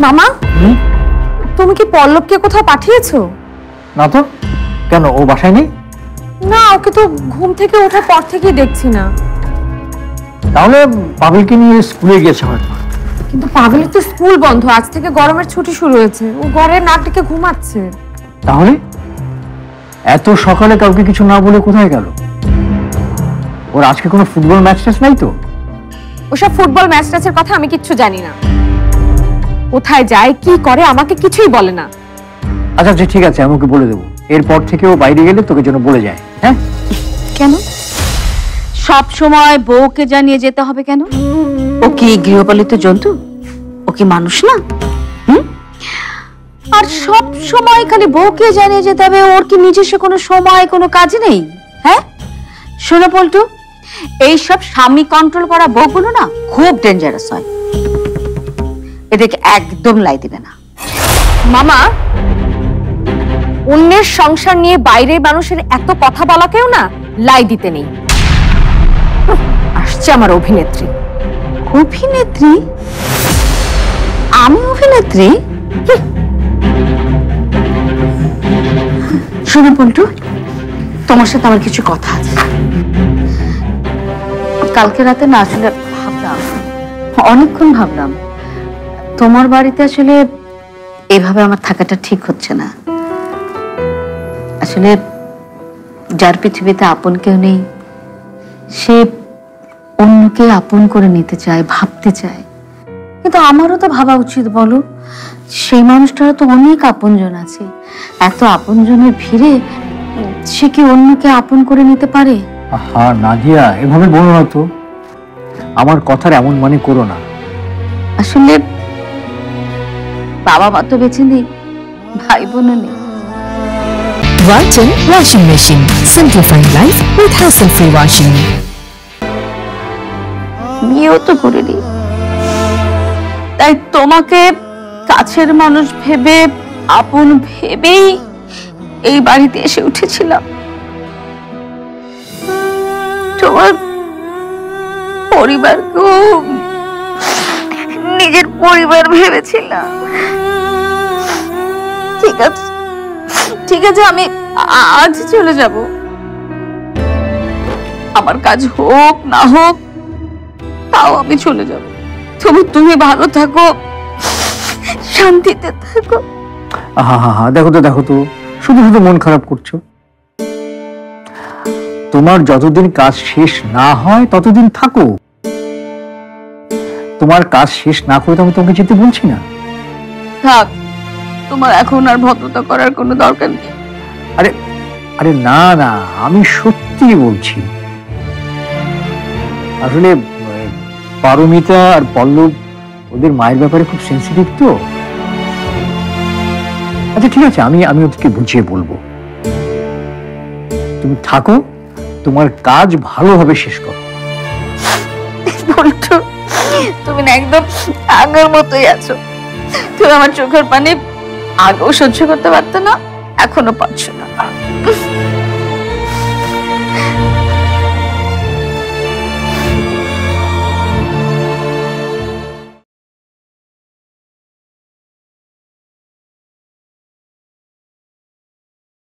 মামা, তুমি কি পল্লবকে কোথাও পাঠিয়েছো? না তো। কেন, ও বাসায় নেই? না, ওকে তো ঘুম থেকে ওঠার পর থেকেই দেখছি না। তাহলে পাগলকে নিয়ে স্কুলে গেছে হয়তো। কিন্তু পাগলের তো স্কুল বন্ধ, আজ থেকে গরমের ছুটি শুরু হয়েছে। ও ঘরে নাক ডেকে ঘুমাচ্ছে। তাহলে এত সকালে কাউকে কিছু না বলে কোথায় গেল? ওর আজকে কোনো ফুটবল ম্যাচ ট্যাচ নাই তো? ওসব ফুটবল ম্যাচ ট্যাচের কথা আমি কিচ্ছু জানি না। কোথায় যায়, কি করে, আমাকে কিছুই বলে না। আচ্ছা আচ্ছা, ঠিক আছে, আমি ওকে বলে দেবো। এরপর থেকে ও বাইরে গেলে তোকে যেন বলে যায়। হ্যাঁ? কেন সব সময় বউকে জানিয়ে যেতে হবে কেন? ও কি গৃহপালিত জন্তু? ও কি মানুষ না? আর সব সময় খালি বউকে জানিয়ে যেতে হবে? ওর কি নিজস্ব কোনো সময়, কোনো কাজ নেই? হ্যাঁ শোনো পল্টু, এইসব স্বামী কন্ট্রোল করা বউগুলো না খুব ডেঞ্জারাস হয়। এদেরকে একদম লাই দিবে না। মামা, অন্যের সংসার নিয়ে বাইরের মানুষের এত কথা বলাকেও না লাই দিতে নেই। আসছে আমার অভিনেত্রী। অভিনেত্রী? আমি অভিনেত্রী? শোনো পল্টু, তোমার সাথে আমার কিছু কথা আছে। কালকে রাতে না আসলে ভাবলাম, অনেকক্ষণ ভাবলাম, তোমার বাড়িতে আসলে এভাবে আমার থাকাটা ঠিক হচ্ছে না। আসলে যার পৃথিবীতে আপন কেউ নেই, সে অন্যকে আপন করে নিতে চায়, ভাবতে চায়। কিন্তু আমারও তো ভাবা উচিত, বলো? সেই মানুষটারও তো অনেক আপনজন আছে। এত আপনজনের ভিড়ে সে কি অন্যকে আপন করে নিতে পারে? হ্যাঁ নাদিয়া, এভাবে বলো না তো। আমার কথার এমন মানে করো না। আসলে বাবা মা তো বেঁচে নেই, ভাই বোনও নেই। Walton Washing Machine. Simplifying life with hassle-free washing. বিয়েও তো করিনি, তাই তোমাকে কাছের মানুষ ভেবে, আপন ভেবেই এই বাড়িতে এসে উঠেছিলাম। তোমার পরিবারকেও নিজের পরিবার ভেবেছিলাম। ঠিক আছে, ঠিক আছে, আমি আজ চলে যাব। আমার কাজ হোক না হোক, তাও আমি চলে যাব। তবু তুমি ভালো থাকো, শান্তিতে থাকো। দেখো তো দেখো তো, শুধু শুধু মন খারাপ করছো। তোমার যতদিন কাজ শেষ না হয় ততদিন থাকো। তোমার কাজ শেষ না করে তো আমি তোমাকে যেতে বলছি না। থাক, তোমার এখন আর ভদ্রতা করার কোনো দরকার নেই। আরে আরে না না, আমি সত্যি বলছি। আসলে পারমিতা আর পল্লব ওদের মায়ের ব্যাপারে খুব সেন্সিটিভ তো। আচ্ছা ঠিক আছে, আমি ওদেরকে বুঝিয়ে বলবো। তুমি থাকো, তোমার কাজ ভালোভাবে শেষ করো। বলতো তুমি না একদম আগের মতোই আছো। তুমি আমার চোখের পানি আগেও সহ্য করতে পারতো না, এখনো পারছো না।